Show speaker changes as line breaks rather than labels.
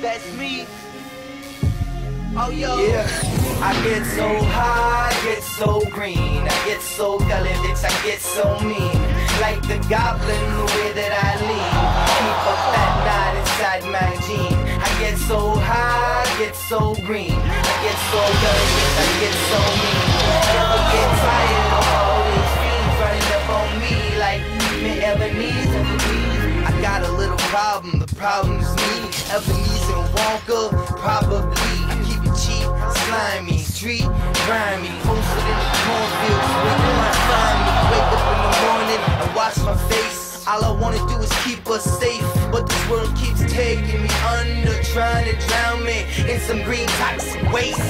That's me. Oh, yo.
Yeah, I get so high, I get so green, I get so gully, bitch, I get so mean. Like the goblin, the way that I lean, keep a fat knot inside my jean. I get so high, I get so green, I get so gully, bitch, I get so mean. Never get tired of all these fiends running up on me like me, Ebenezer. I got a little problem, the problem's me. Ebenezer Walker, probably. I keep it cheap, slimy, street, grimy. Posted in the cornfields, where you might find me. Wake up in the morning and wash my face. All I wanna do is keep us safe, but this world keeps taking me under, trying to drown me in some green toxic waste.